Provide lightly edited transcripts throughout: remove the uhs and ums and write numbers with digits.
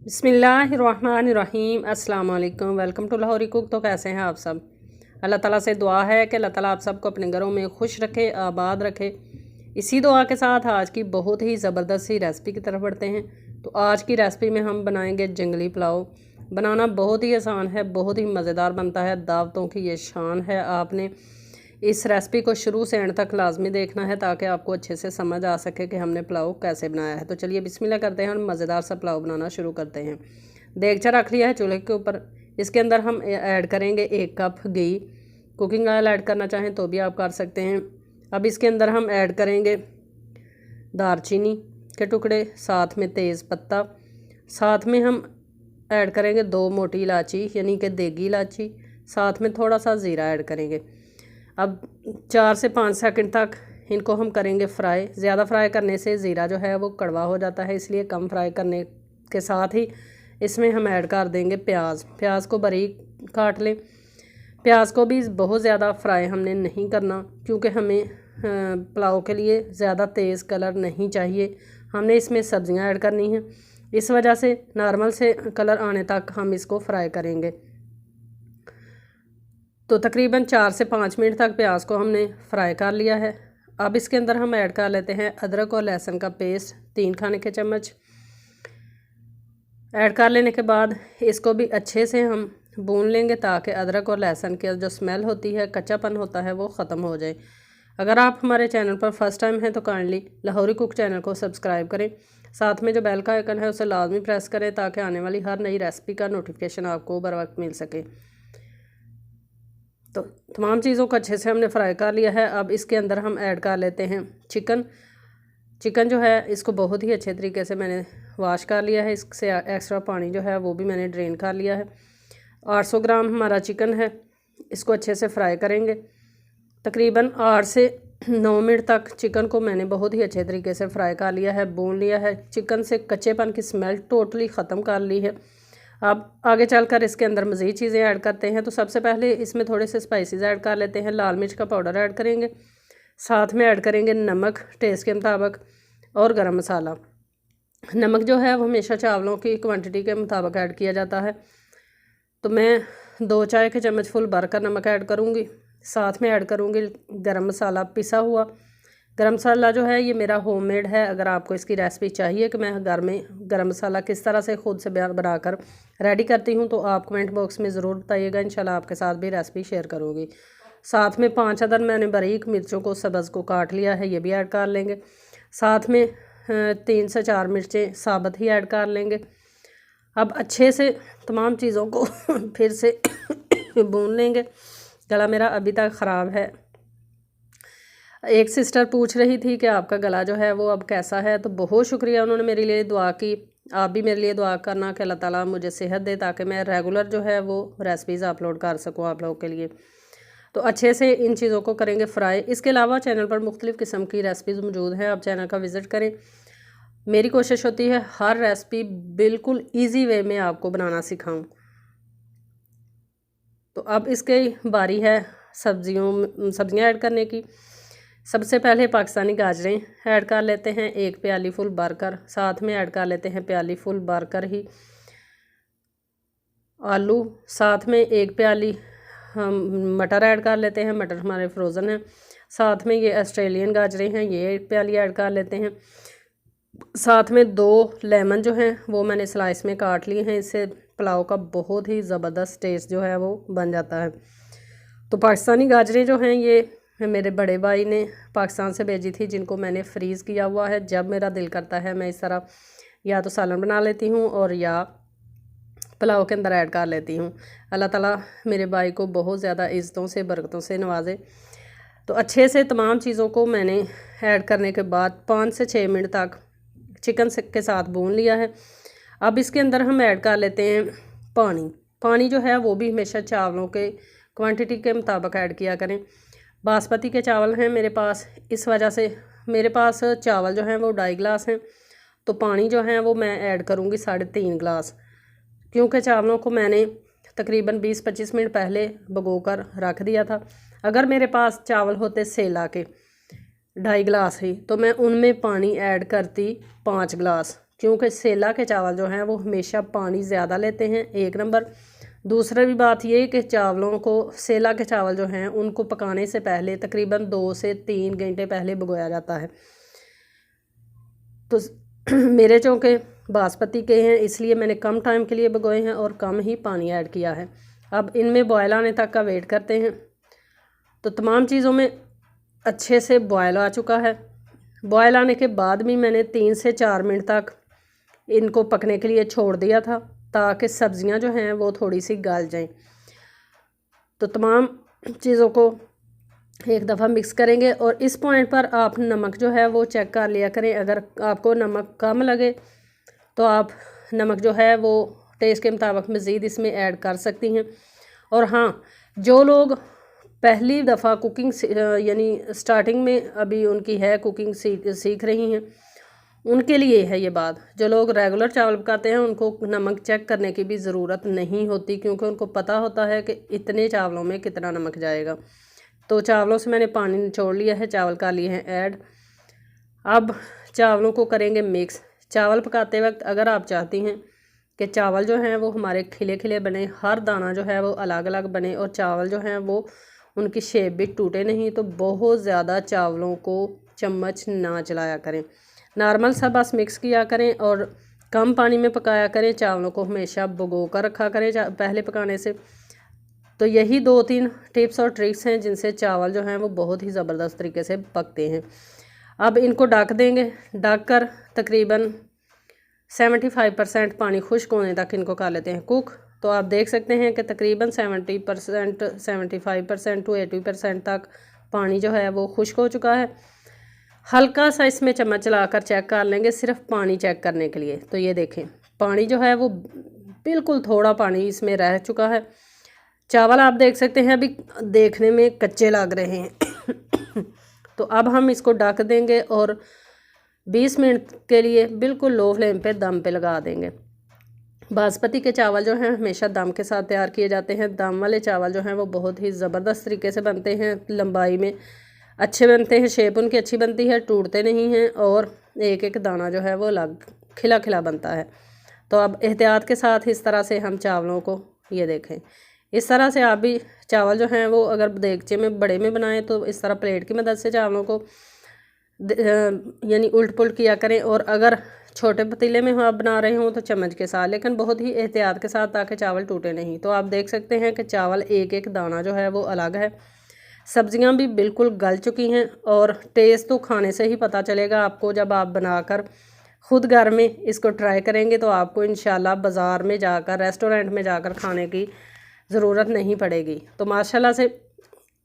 बिस्मिल्लाहिर्रहमानिर्रहीम अस्सलाम वालेकुम। Welcome to Lahori cook. तो कैसे हैं आप सब? अल्लाह ताला से दुआ है कि अल्लाह ताला आप सबको अपने घरों में खुश रखे, आबाद रखे। इसी दुआ के साथ आज की बहुत ही ज़बरदस्त सी रेसिपी की तरफ बढ़ते हैं। तो आज की रेसिपी में हम बनाएंगे जंगली पुलाव। बनाना बहुत ही आसान है, बहुत ही मज़ेदार बनता है, दावतों की ये शान है। आपने इस रेसिपी को शुरू से एंड तक लाजमी देखना है ताकि आपको अच्छे से समझ आ सके कि हमने पुलाव कैसे बनाया है। तो चलिए बिस्मिल्लाह करते हैं और मज़ेदार सा पुलाव बनाना शुरू करते हैं। देगचा रख लिया है चूल्हे के ऊपर। इसके अंदर हम ऐड करेंगे 1 कप घी। कुकिंग ऑयल ऐड करना चाहें तो भी आप कर सकते हैं। अब इसके अंदर हम ऐड करेंगे दालचीनी के टुकड़े, साथ में तेज़ पत्ता, साथ में हम ऐड करेंगे 2 मोटी इलायची यानी कि देगी इलायची, साथ में थोड़ा सा ज़ीरा ऐड करेंगे। अब 4 से 5 सेकंड तक इनको हम करेंगे फ्राई। ज़्यादा फ्राई करने से ज़ीरा जो है वो कड़वा हो जाता है, इसलिए कम फ्राई करने के साथ ही इसमें हम ऐड कर देंगे प्याज को बारीक काट लें। प्याज को भी बहुत ज़्यादा फ्राई हमने नहीं करना, क्योंकि हमें पुलाव के लिए ज़्यादा तेज़ कलर नहीं चाहिए। हमने इसमें सब्जियां ऐड करनी हैं, इस वजह से नॉर्मल से कलर आने तक हम इसको फ्राई करेंगे। तो तकरीबन 4 से 5 मिनट तक प्याज को हमने फ्राई कर लिया है। अब इसके अंदर हम ऐड कर लेते हैं अदरक और लहसुन का पेस्ट 3 खाने के चम्मच। ऐड कर लेने के बाद इसको भी अच्छे से हम भून लेंगे ताकि अदरक और लहसुन की जो स्मेल होती है, कच्चापन होता है, वो ख़त्म हो जाए। अगर आप हमारे चैनल पर फर्स्ट टाइम हैं तो काइंडली लाहौरी कुक चैनल को सब्सक्राइब करें, साथ में जो बेल का आइकन है उसे लाजमी प्रेस करें ताकि आने वाली हर नई रेसिपी का नोटिफिकेशन आपको बर वक्त मिल सके। तो तमाम चीज़ों को अच्छे से हमने फ्राई कर लिया है। अब इसके अंदर हम ऐड कर लेते हैं चिकन जो है इसको बहुत ही अच्छे तरीके से मैंने वॉश कर लिया है। इससे एक्स्ट्रा पानी जो है वो भी मैंने ड्रेन कर लिया है। 800 ग्राम हमारा चिकन है, इसको अच्छे से फ्राई करेंगे। तकरीबन 8 से 9 मिनट तक चिकन को मैंने बहुत ही अच्छे तरीके से फ्राई कर लिया है, भून लिया है। चिकन से कच्चेपन की स्मेल टोटली ख़त्म कर ली है। अब आगे चलकर इसके अंदर मज़ीद चीज़ें ऐड करते हैं। तो सबसे पहले इसमें थोड़े से स्पाइसेस ऐड कर लेते हैं। लाल मिर्च का पाउडर ऐड करेंगे, साथ में ऐड करेंगे नमक टेस्ट के मुताबिक और गरम मसाला। नमक जो है वो हमेशा चावलों की क्वांटिटी के मुताबिक ऐड किया जाता है, तो मैं 2 चाय के चम्मच फुल भरकर नमक ऐड करूँगी। साथ में ऐड करूँगी गरम मसाला पिसा हुआ। गरम मसाला जो है ये मेरा होममेड है। अगर आपको इसकी रेसिपी चाहिए कि मैं घर में गरम मसाला किस तरह से खुद से बनाकर रेडी करती हूँ तो आप कमेंट बॉक्स में ज़रूर बताइएगा, इंशाल्लाह आपके साथ भी रेसिपी शेयर करूँगी। साथ में 5 अदर मैंने बारीक मिर्चों को सब्ज़ को काट लिया है, ये भी ऐड कर लेंगे। साथ में 3 से 4 मिर्चें साबुत ही ऐड कर लेंगे। अब अच्छे से तमाम चीज़ों को फिर से भून लेंगे। गला मेरा अभी तक ख़राब है। एक सिस्टर पूछ रही थी कि आपका गला जो है वो अब कैसा है, तो बहुत शुक्रिया, उन्होंने मेरे लिए दुआ की। आप भी मेरे लिए दुआ करना कि अल्लाह ताला मुझे सेहत दे ताकि मैं रेगुलर जो है वो रेसिपीज़ अपलोड कर सकूँ आप लोगों के लिए। तो अच्छे से इन चीज़ों को करेंगे फ्राई। इसके अलावा चैनल पर मुख्तलिफ़ किस्म की रेसिपीज़ मौजूद हैं, आप चैनल का विज़िट करें। मेरी कोशिश होती है हर रेसिपी बिल्कुल ईजी वे में आपको बनाना सिखाऊँ। तो अब इसके बारी है सब्जियाँ ऐड करने की। सबसे पहले पाकिस्तानी गाजरें ऐड कर लेते हैं 1 प्याली फुल भरकर, साथ में ऐड कर लेते हैं प्याली फुल भरकर ही आलू, साथ में 1 प्याली हम मटर ऐड कर लेते हैं। मटर हमारे फ्रोज़न हैं। साथ में ये ऑस्ट्रेलियन गाजरें हैं, ये 1 प्याली ऐड कर लेते हैं। साथ में 2 लेमन जो हैं वो मैंने स्लाइस में काट लिए हैं, इससे पुलाव का बहुत ही ज़बरदस्त टेस्ट जो है वो बन जाता है। तो पाकिस्तानी गाजरें जो हैं ये मेरे बड़े भाई ने पाकिस्तान से भेजी थी, जिनको मैंने फ्रीज़ किया हुआ है। जब मेरा दिल करता है मैं इस तरह या तो सालन बना लेती हूँ और या पुलाव के अंदर ऐड कर लेती हूँ। अल्लाह ताला मेरे भाई को बहुत ज़्यादा इज़्ज़तों से बरकतों से नवाजे। तो अच्छे से तमाम चीज़ों को मैंने ऐड करने के बाद 5 से 6 मिनट तक चिकन के साथ भून लिया है। अब इसके अंदर हम ऐड कर लेते हैं पानी जो है वो भी हमेशा चावलों के क्वांटिटी के मुताबिक ऐड किया करें। बासमती के चावल हैं मेरे पास, इस वजह से मेरे पास चावल जो हैं वो 2.5 गिलास हैं, तो पानी जो है वो मैं ऐड करूँगी 3.5 गिलास, क्योंकि चावलों को मैंने तकरीबन 20-25 मिनट पहले भिगोकर रख दिया था। अगर मेरे पास चावल होते सेला के 2.5 गिलास ही, तो मैं उनमें पानी ऐड करती 5 गिलास, क्योंकि सेला के चावल जो हैं वो हमेशा पानी ज़्यादा लेते हैं, एक नंबर। दूसरी बात ये कि चावलों को, सेला के चावल जो हैं उनको पकाने से पहले तकरीबन 2 से 3 घंटे पहले भिगोया जाता है। तो मेरे चौके बासमती के हैं, इसलिए मैंने कम टाइम के लिए भिगोए हैं और कम ही पानी ऐड किया है। अब इनमें बॉयल आने तक का वेट करते हैं। तो तमाम चीज़ों में अच्छे से बॉयल आ चुका है। बॉयल आने के बाद भी मैंने 3 से 4 मिनट तक इनको पकने के लिए छोड़ दिया था, ताकि सब्ज़ियां जो हैं वो थोड़ी सी गल जाएं। तो तमाम चीज़ों को एक दफ़ा मिक्स करेंगे और इस पॉइंट पर आप नमक जो है वो चेक कर लिया करें। अगर आपको नमक कम लगे तो आप नमक जो है वो टेस्ट के मुताबिक मज़ीद इसमें ऐड कर सकती हैं। और हाँ, जो लोग पहली दफ़ा कुकिंग यानी स्टार्टिंग में अभी उनकी है कुकिंग सीख रही हैं, उनके लिए है ये बात। जो लोग रेगुलर चावल पकाते हैं उनको नमक चेक करने की भी ज़रूरत नहीं होती, क्योंकि उनको पता होता है कि इतने चावलों में कितना नमक जाएगा। तो चावलों से मैंने पानी निचोड़ लिया है, चावल कर लिए हैं ऐड। अब चावलों को करेंगे मिक्स। चावल पकाते वक्त अगर आप चाहती हैं कि चावल जो हैं वो हमारे खिले खिले बने, हर दाना जो है वो अलग अलग बने और चावल जो हैं वो उनकी शेप भी टूटे नहीं, तो बहुत ज़्यादा चावलों को चम्मच ना चलाया करें, नॉर्मल सा बस मिक्स किया करें और कम पानी में पकाया करें। चावलों को हमेशा भिगो कर रखा करें पहले पकाने से। तो यही 2-3 टिप्स और ट्रिक्स हैं जिनसे चावल जो हैं वो बहुत ही ज़बरदस्त तरीके से पकते हैं। अब इनको ढक देंगे, ढक कर तकरीबन 75% पानी खुश्क होने तक इनको कर लेते हैं कुक। तो आप देख सकते हैं कि तकरीबन 70%, 75% टू 80% तक पानी जो है वो खुश्क हो चुका है। हल्का सा इसमें चम्मच चलाकर चेक कर लेंगे, सिर्फ पानी चेक करने के लिए। तो ये देखें, पानी जो है वो बिल्कुल थोड़ा पानी इसमें रह चुका है। चावल आप देख सकते हैं अभी देखने में कच्चे लग रहे हैं। तो अब हम इसको ढक देंगे और 20 मिनट के लिए बिल्कुल लो फ्लेम पे दम पे लगा देंगे। बासमती के चावल जो हैं हमेशा दम के साथ तैयार किए जाते हैं। दम वाले चावल जो हैं वो बहुत ही ज़बरदस्त तरीके से बनते हैं, लंबाई में अच्छे बनते हैं, शेप उनकी अच्छी बनती है, टूटते नहीं हैं और एक एक दाना जो है वो अलग खिला खिला बनता है। तो अब एहतियात के साथ इस तरह से हम चावलों को, ये देखें, इस तरह से आप भी चावल जो हैं वो अगर देगचे में बड़े में बनाएं तो इस तरह प्लेट की मदद से चावलों को यानी उल्ट पुल्ट किया करें। और अगर छोटे पतीले में आप बना रहे हों तो चम्मच के साथ, लेकिन बहुत ही एहतियात के साथ, ताकि चावल टूटे नहीं। तो आप देख सकते हैं कि चावल एक एक दाना जो है वो अलग है। सब्जियां भी बिल्कुल गल चुकी हैं और टेस्ट तो खाने से ही पता चलेगा आपको। जब आप बनाकर ख़ुद घर में इसको ट्राई करेंगे तो आपको इंशाल्लाह बाज़ार में जाकर, रेस्टोरेंट में जाकर खाने की ज़रूरत नहीं पड़ेगी। तो माशाल्लाह से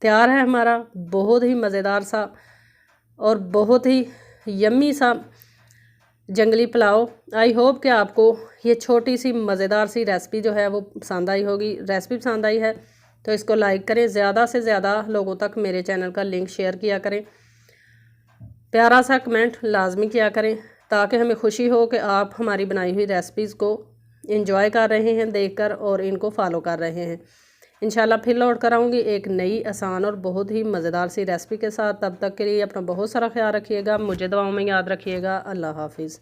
तैयार है हमारा बहुत ही मज़ेदार सा और बहुत ही यम्मी सा जंगली पुलाव। आई होप कि आपको ये छोटी सी मज़ेदार सी रेसिपी जो है वो पसंद आई होगी। रेसिपी पसंद आई है तो इसको लाइक करें, ज़्यादा से ज़्यादा लोगों तक मेरे चैनल का लिंक शेयर किया करें, प्यारा सा कमेंट लाजमी किया करें, ताकि हमें खुशी हो कि आप हमारी बनाई हुई रेसिपीज़ को एंजॉय कर रहे हैं देखकर और इनको फॉलो कर रहे हैं। इंशाल्लाह फिर लौट कर आऊँगी एक नई आसान और बहुत ही मज़ेदार सी रेसिपी के साथ। तब तक के लिए अपना बहुत सारा ख्याल रखिएगा, मुझे दुआओं में याद रखिएगा। अल्लाह हाफिज़।